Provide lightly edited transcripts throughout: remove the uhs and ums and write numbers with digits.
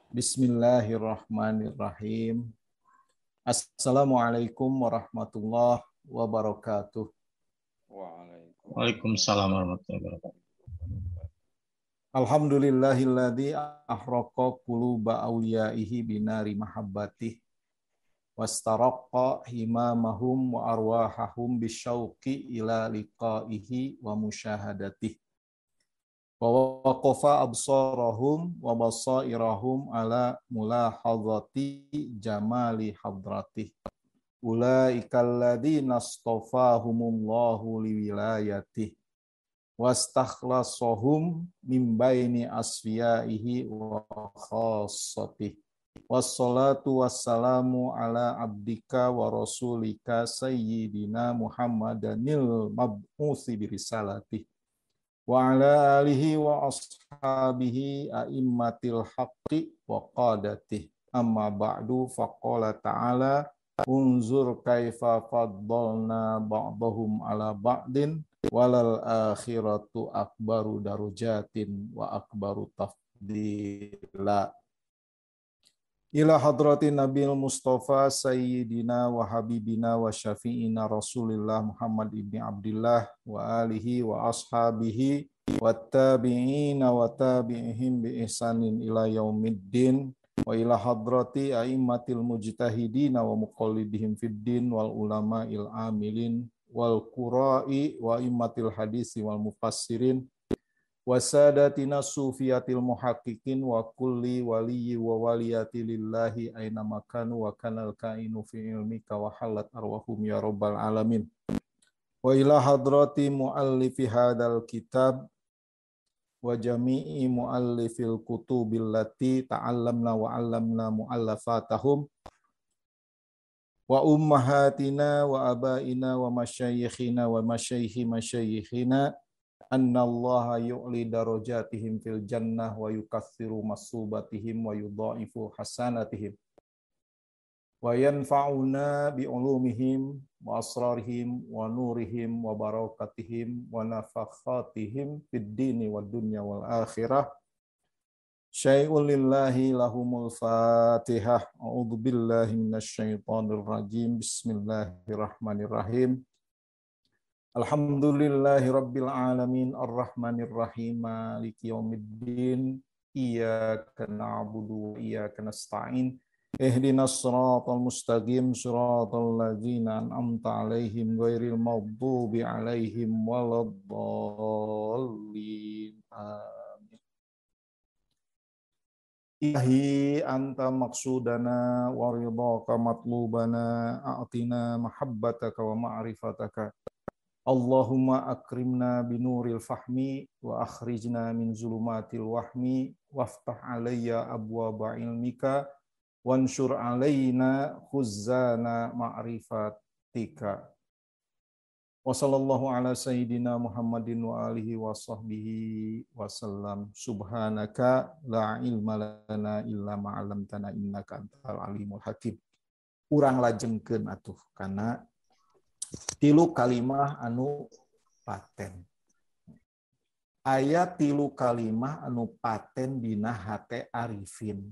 Bismillahirrahmanirrahim. Assalamualaikum warahmatullahi wabarakatuh. Waalaikumsalam warahmatullahi wabarakatuh. Alhamdulillahilladzi ahraqa quluba awliyaihi binari mahabbatih wastaraqqa himamahum wa arwahahum bisyauqi ila liqaihi wa musyahadatih. Wa waqafa absarahum wa basairahum ala mulahadzati jamali hadratih. Ulaikal ladzina astafahumullahu liwilayatih wastakhlasahum min baini asfiyaihi wa khassatih. Wassalatu wassalamu ala abdika wa rasulika sayyidina Muhammadanil mab'uthi birisalatih wa ala alihi wa ashabihi a'immatil haqqi wa qadatih. Amma ba'du, faqala ta'ala unzur kaifa faddalna ba'dahum ala ba'din walal akhiratu akbaru darujatin wa akbaru tafdila. Ila hadratin Nabil Mustafa Sayyidina wa Habibina wa Syafi'ina Rasulillah Muhammad ibn Abdullah wa alihi wa ashabihi wa tabi'ina wa tabi'ihim bi ihsanin ila yaumiddin wa ila hadrati a'immatil mujtahidina wa muqallidihim fid din wal ulama'il amilin wal qura'i wa immatil hadisi wal mufassirin wasadatina sufiyatil muhaqqiqin wa kulli waliyyi wa waliyati lillahi aina makanu wa kanal kainu fi ilmika wa halat arwahum ya rabbal alamin. Wa ila hadrati muallifi hadal kitab wa jami'i muallifil kutubil lati ta'allamna wa 'allamna mu'allafatahum wa ummahatina wa abaina wa masyayikhina wa masyayikhi masyayikhina annallaha yu'li darajatihim fil jannah wa yukatsiru masubatihim wa yudha'ifu hasanatihim wa yanfa'una bi'ulumihim wa asrarihim wa nurihim wa barakatihim wa nafakhatihim fid dini wad dunya wal akhirah. Syai'un lillahi lahumul fatihah. A'udzu billahi minasyaitonir rajim. Bismillahirrahmanirrahim. Alhamdulillahi rabbil alamin arrahmanir rahim maliki yaumiddin iyyaka na'budu wa iyyaka nasta'in ihdinas siratal mustaqim siratal ladzina an'amta 'alaihim ghairil maghdubi 'alaihim waladdallin amin. Ilahi anta maqsudana wa ridhaka matlubana a'tina mahabbataka wa ma'rifataka. Allahumma akrimna binuril fahmi wa akhrijna min zulumatil wahmi waftah alayya abwaba ilmika wanshur alayna khuzzana ma'rifatika. Wa sallallahu ala sayyidina Muhammadin wa alihi wa sahbihi wa sallam. Subhanaka la ilma lana illa ma 'allamtana innaka antal alimul hakim. Urang lajengkeun atuh kana tilu kalimah anu paten. Aya tilu kalimah anu paten dina hate arifin.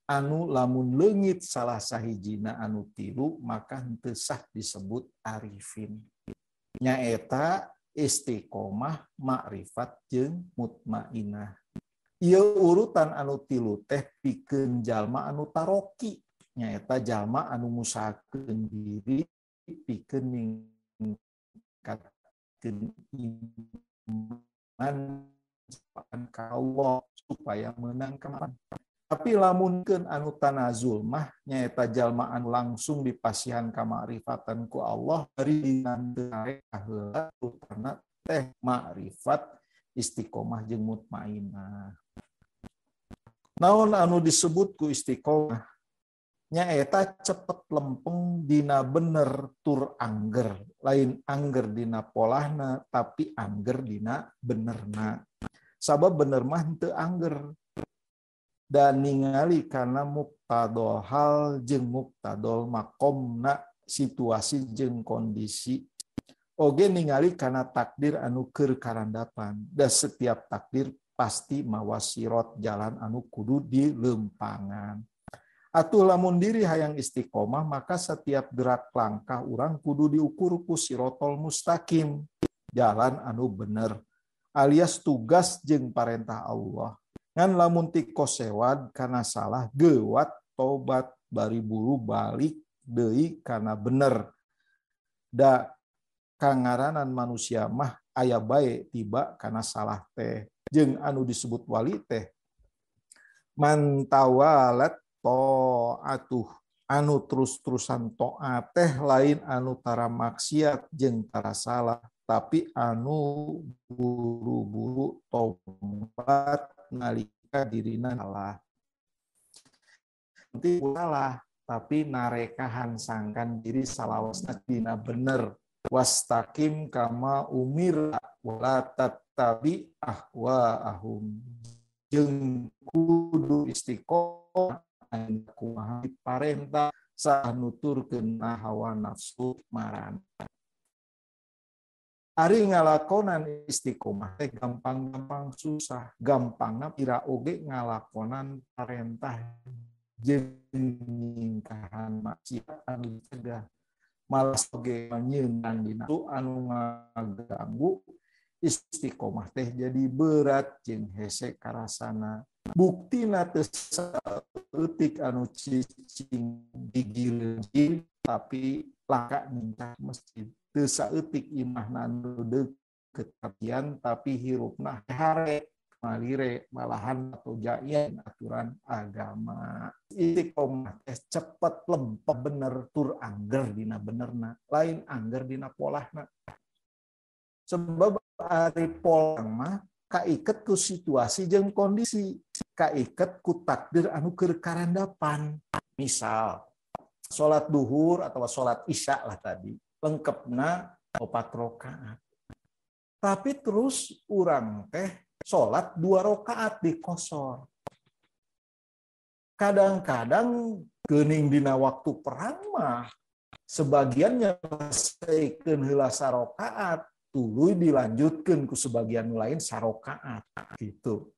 Anu lamun leungit salah sahijina anu tilu maka henteu sah disebut arifin. Nyaeta istiqomah, ma'rifat jeung mutmainah. Ieu urutan anu tilu teh pikeun jalma anu taroki. Nyaeta jalma anu ngusahakeun diri pikeun ningkatkeun iman ka Allah supaya meunang ka. Tapi lamunkeun anu tanazul mah nyaeta jalma anu langsung dipasihan ka ma'rifatan ku Allah dari dinanteun heula rupana teh ma'rifat istiqomah jeung mutmainah. Naon anu disebut ku istiqomah? Nyaeta cepet lempeng dina bener tur angger, lain angger dina polahna tapi angger dina benerna. Sabab bener mah henteu angger. Dan ningali kana muqtadol hal jeung muqtadol makomna situasi jeung kondisi. Oge ningali kana takdir anu keur karandapan. Da setiap takdir pasti mawa sirot jalan anu kudu di lempangan. Atuh lamun diri hayang istiqomah maka setiap gerak langkah urang kudu diukur ku sirotol mustaqim, jalan anu bener alias tugas jeung parentah Allah. Ngan lamun ti kosewad kana salah gewat tobat bari buru balik deui kana bener. Da kangaranan manusia mah aya bae tiba kana salah teh. Jeung anu disebut wali teh mantawalat taatuh anu terus-terusan taat teh lain anu tara maksiat jeung tara salah, tapi anu buru-buru tobat nalika dirina salah. Nanti salah, tapi narekahan sangkan diri salawasna dina bener. Wastaqim kama umir wala tattabi ahwaahum. Jeung kudu istiqomah kumaha parentah saha nuturkeun hawa nafsu marana. Ari ngalakonan istiqomah teh gampang-gampang susah, gampangna ira oge ngalakonan parentah jeung ningkahan maksiat anu dicegah. Malas oge nyeunang dina anu ngaganggu istiqomah teh jadi berat jeung hese karasana. Buktina teu saeutik anu cicing digileuh tapi laka ningkah masjid. Teu saeutik imahna anu deukeut kapian tapi hirupna hare malire malahan atau jaian aturan agama. Istiqomah teh cepet lempeh bener tur angger dina benerna, lain angger dina polahna. Sebab ari polang mah kaiket ku situasi jeung kondisi, kaiket ku takdir anu keur karandapan. Misal salat duhur atau salat isya lah tadi, lengkepna 4 rakaat. Tapi terus urang teh salat 2 rakaat di qosor. Kadang-kadang geuning dina waktu perang mah sebagian nyelesaikeun heula 1 rakaat, tuluy dilanjutkeun ku sebagian lain 1 rakaat gitu.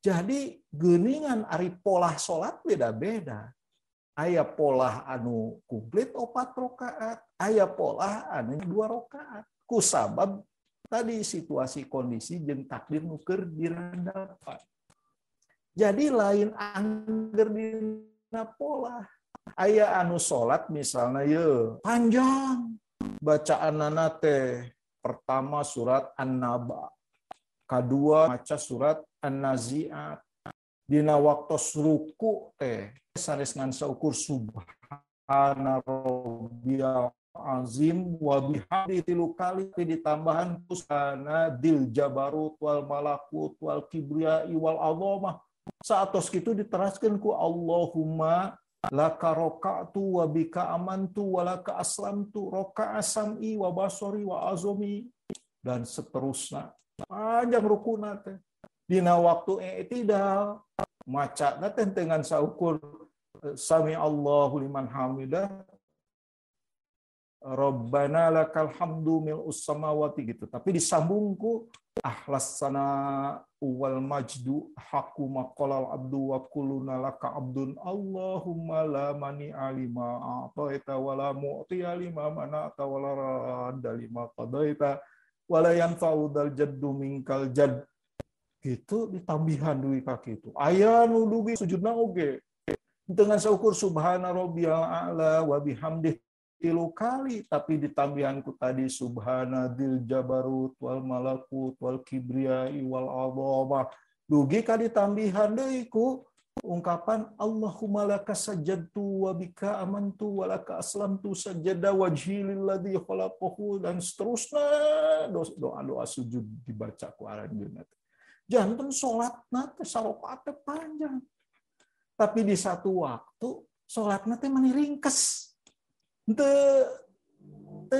Jadi geuningan ari pola salat beda-beda. Aya pola anu kumplit 4 rakaat, aya pola anu 2 rakaat. Ku sabab tadi situasi kondisi jeung takdir nu keur dirandapan. Jadi lain angger dina pola. Aya anu salat misalna ye panjang bacaanana teh. Pertama surat An-Naba, kedua maca surat An-Nazi'at. Dina waktos ruku teh sanes ngan saukur subhana rabbiyal azim wa bihamdi 3 kali ditambahan kusana dil jabarut wal malakut wal kibriya wal azamah. Saatos kitu diteraskeun ku Allahumma laka roka'tu wa bika amantu wa laka aslamtu roka'a sam'i wa basori wa azomi dan seterusnya. Panjang rukuna teh. Dina waktu i'tidal macana teh dengan saukur sami Allahu liman hamidah Rabbana lakal hamdu mil'us samawati gitu. Tapi disambung ku ahlas sana wal majdu haqqu maqalal abdu wa kulluna laka abdun Allahumma la mani alima a'taita wa la mu'ti alima mana'ta wa la radda lima qadaita wa la yanfa'u dal jaddu minkal jadd. Gitu ditambihan deui ka kitu. Aya nu dugi sujudna oge. Dengan saukur subhana rabbiyal a'la wa bihamdihi 3 kali, tapi ditambihanku tadi subhana dil jabarut wal malakut wal kibriya wal azamah. Dugi ka ditambihan deui ku ungkapan Allahumma laka sajadtu wa bika amantu wa laka aslamtu sajada wajhi lilladzi khalaqahu dan seterusnya doa-doa sujud dibaca ku aranjeunna. Janten salatna teh sarakaat teh panjang. Tapi di satu waktu salatna teh mani ringkes. Teu 2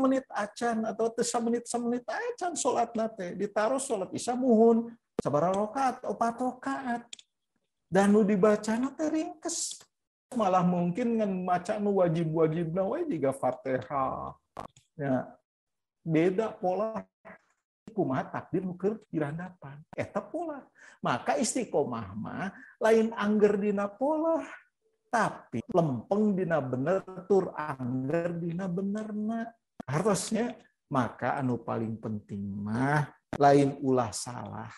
menit acan atau teu 1 menit acan salatna teh ditaruh salat isya muhun sabaraha rakaat 4 rakaat dan nu dibacana teh ringkes malah mungkin ngan maca nu wajib-wajibna we jiga Fatihah ya beda pola kumaha takdir nu keur dirandapan. Eta pola. Maka istiqomah mah lain angger dina pola, tapi lempeng dina bener tur angger dina benerna. Hartosnya maka anu paling penting mah lain ulah salah,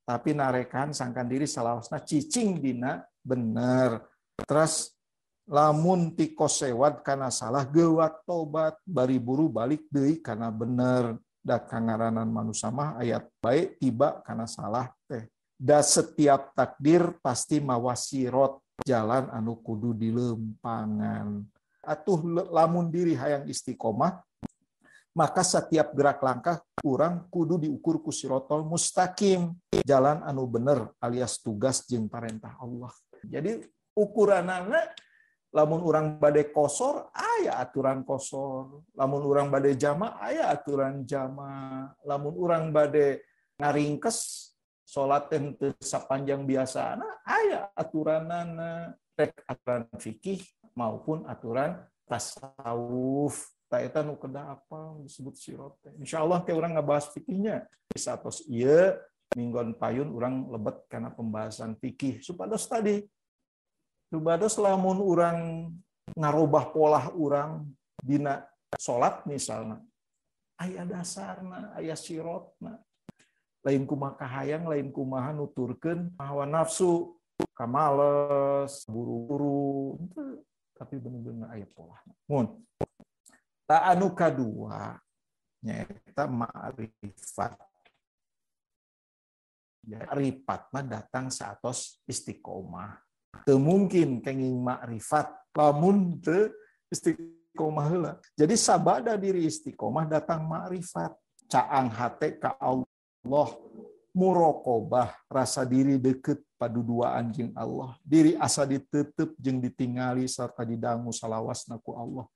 tapi narekan sangkan diri salawasna cicing dina bener. Terus lamun ti kosewat kana salah gewat tobat bari buru balik deui kana bener. Da kangaranan manusia mah ayat baik tiba kana salah teh. Da setiap takdir pasti mawa sirot jalan anu kudu dilempangan. Atuh lamun diri hayang istiqomah, maka setiap gerak langkah urang kudu diukur ku sirotol mustaqim, jalan anu bener alias tugas jeung parentah Allah. Jadi ukuranana lamun urang bade kosor aya aturan kosor, lamun urang bade jama aya aturan jama, lamun urang bade ngaringkes salat teu sapanjang biasana aya aturanana, rek aturan fikih maupun aturan tasawuf. Eta nu kedah apa disebut sirot. Insyaallah teh urang ngabahas fikihnya. Satos ieu minggon payun urang lebet kana pembahasan fikih supados tadi supados lamun urang ngarobah pola urang dina salat misalna aya dasarna, aya sirotna. Lain kumaha kahayang, lain kumaha nuturkeun hawa nafsu, kamales, buru-buru, tapi bener-bener aya polana. Mun ta anu kadua nyaeta ma'rifat. Ya, ma'rifatna datang saatos istiqomah. Teu mungkin kenging ma'rifat lamun teu istiqomah heula. Jadi sabada diri istiqomah datang ma'rifat. Caang hate ka Allah, muraqabah rasa diri deukeut paduduaan jeung Allah. Diri asa diteuteup jeung ditingali sarta didangu salawasna ku Allah.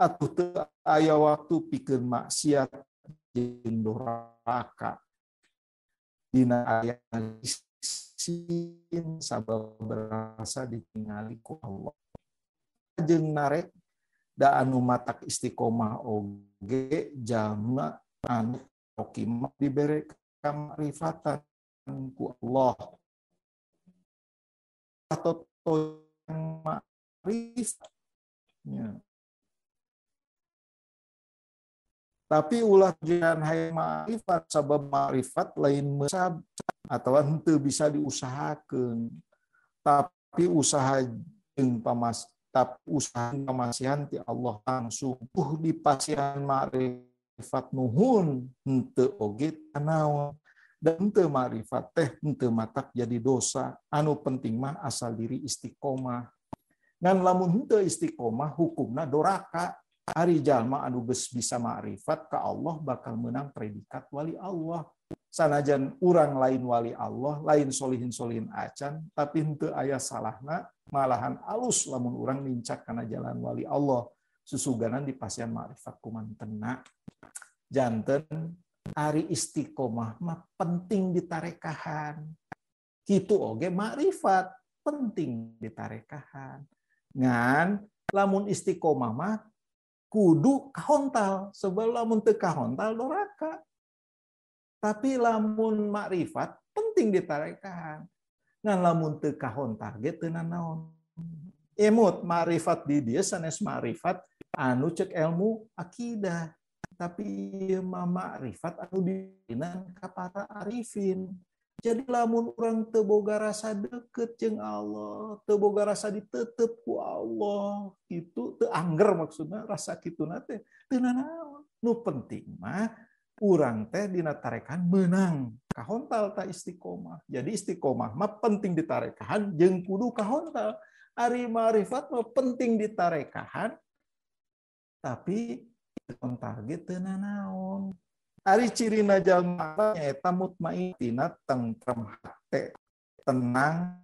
Atuh teu aya waktu pikeun maksiat jeung doraka. Dina aya sin sabab berasa ditingali ku Allah. Jeung narek da anu matak istiqomah oge jalma anu qimah dibere kamrifatan ku Allah. Atau ma'rifatnya. Tapi ulah jangan hayang ma'rifat sabab ma'rifat lain mesab atau henteu bisa diusahakeun. Tapi usaha jeung pamasihan ti Allah langsung di pasihan ma'rifat nuhun henteu oge tanaon. Dan henteu ma'rifat teh henteu matak jadi dosa. Anu penting mah asal diri istiqomah. Ngan lamun henteu istiqomah hukumna doraka. Ari jalma anu geus bisa ma'rifat ka Allah bakal menang predikat wali Allah. Sanajan urang lain wali Allah, lain solihin-solihin acan, tapi henteu aya salahna, malahan alus lamun urang nincak kana jalan wali Allah. Susuganan di pasian ma'rifat kumantenna. Janten ari istiqomah mah penting ditarekahan. Kitu oge ma'rifat penting ditarekahan. Ngan lamun istiqomah mah kudu kahontal, sebab lamun teu kahontal doraka. Tapi lamun ma'rifat penting ditarekahan. Ngan lamun teu kahontal ge teu nanaon. Emut ma'rifat di dieu sanes ma'rifat anu ceuk ilmu akidah. Tapi ieu mah ma'rifat anu dinan ka para arifin. Jadi lamun urang teu boga rasa deukeut jeung Allah, teu boga rasa diteuteup ku Allah, itu teu angger maksudna rasa kituna teh teu nanaon. Nu penting mah urang teh dina tarekan meunang kahontal ta istiqomah. Jadi istiqomah mah penting ditarekahan jeung kudu kahontal. Ari ma'rifat mah penting ditarekahan tapi kahontal ge teu nanaon. Ari cirina jalma nyaeta mutmainnah tentrem hate, tenang,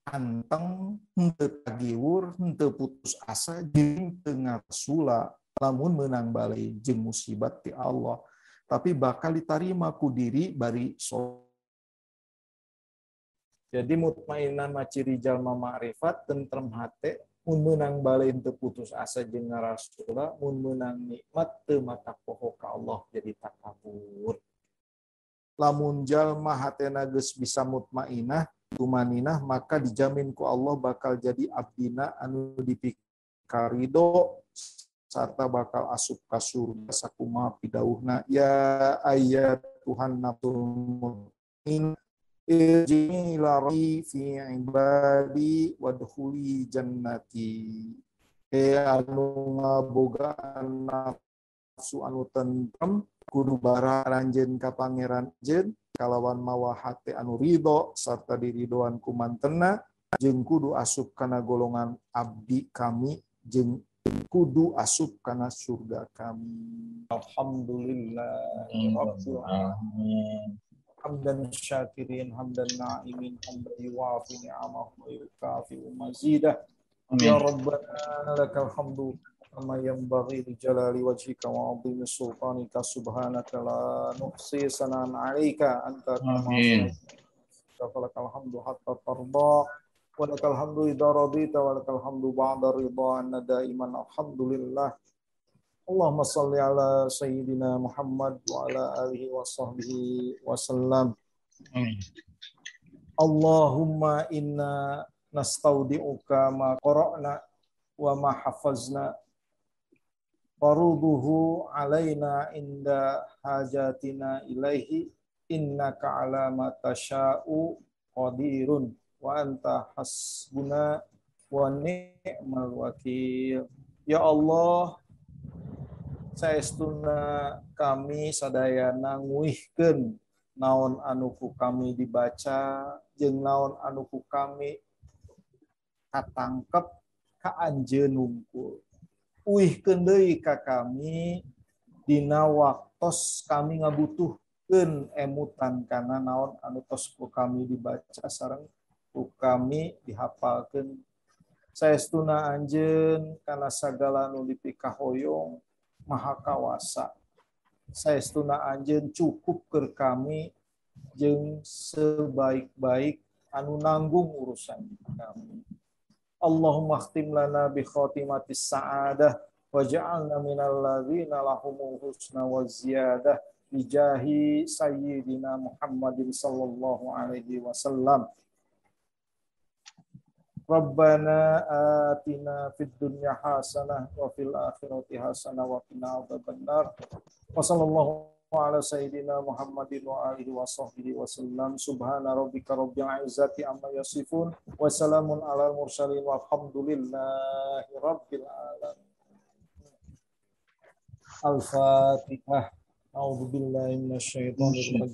anteng, henteu tagiwur, henteu putus asa, jeung teu ngasula lamun meunang balai jeung musibat ti Allah. Tapi bakal ditarima ku diri bari Jadi mutmainnah mah ciri jalma ma'rifat tentrem hate, mun meunang balen teu putus asa jeung Rasulullah, mun meunang nikmat teu mata poho ka Allah jadi takabur. Lamun jalma hatena geus bisa mutmainah, tumaninah, maka dijamin ku Allah bakal jadi abdina anu dipikarido sarta bakal asup ka surga sakumaha pidauhna ya ayat Tuhan nafsul mutmain irji'i ila rabbi fi ibadi wadkhuli jannati. Anu ngabogaan nafsu anu tentrem kudu bara ranjeun ka pangeran jeun kalawan mawa hate anu ridho sarta diridoan ku mantenna jeung kudu asup kana golongan abdi kami jeung kudu asup kana surga kami. Alhamdulillah rabbil alamin. Hamdan syakirin, hamdan na'imin, hamdan yuwafi ni'amahu wa yukafi mazidah. Ya Rabbana lakal hamdu kama yanbaghi li jalali wajhika wa 'azimi sultanika subhanaka la nuhsi sanaan 'alaika anta kama falakal hamdu hatta tarda wa lakal hamdu idza radita wa lakal hamdu ba'da ridha anna daiman alhamdulillah. Allahumma salli ala sayyidina Muhammad wa ala alihi wa sahbihi wa sallam. Allahumma inna nastaudi'uka ma qara'na wa ma hafazna faruduhu alaina inda hajatina ilaihi innaka ala ma tasha'u qadirun wa anta hasbuna wa ni'mal wakil. Ya Allah, saestuna kami sadayana nguihkeun naon anu ku kami dibaca jeung naon anu ku kami katangkep ka anjeun hungkul. Uihkeun deui ka kami dina waktos kami ngabutuhkeun emutan kana naon anu tos ku kami dibaca sareng ku kami dihafalkeun. Saestuna anjeun kana sagala nu dipikahoyong Maha Kawasa. Saestuna anjeun cukup keur kami jeung sebaik-baik anu nanggung urusan kami. Allahumma khtim lana bi khatimatis sa'adah waj'alna minal ladzina lahumul husna wa ziyadah bi jahi sayyidina Muhammadin sallallahu alaihi wasallam. Rabbana atina fid dunya hasanah wa fil akhirati hasanah wa qina adzabannar. Wa sallallahu ala sayyidina Muhammadin wa alihi wa sahbihi wa sallam. Subhana rabbika rabbil izzati amma yasifun wa salamun alal mursalin walhamdulillahi rabbil alamin. Al-Fatihah. A'udzu billahi minasyaitonir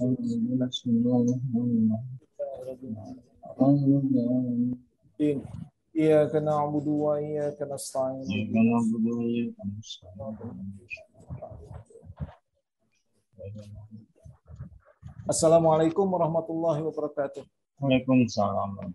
rajim. Iyyaka na'budu wa iyyaka nasta'in. Assalamualaikum warahmatullahi wabarakatuh. Waalaikumsalam.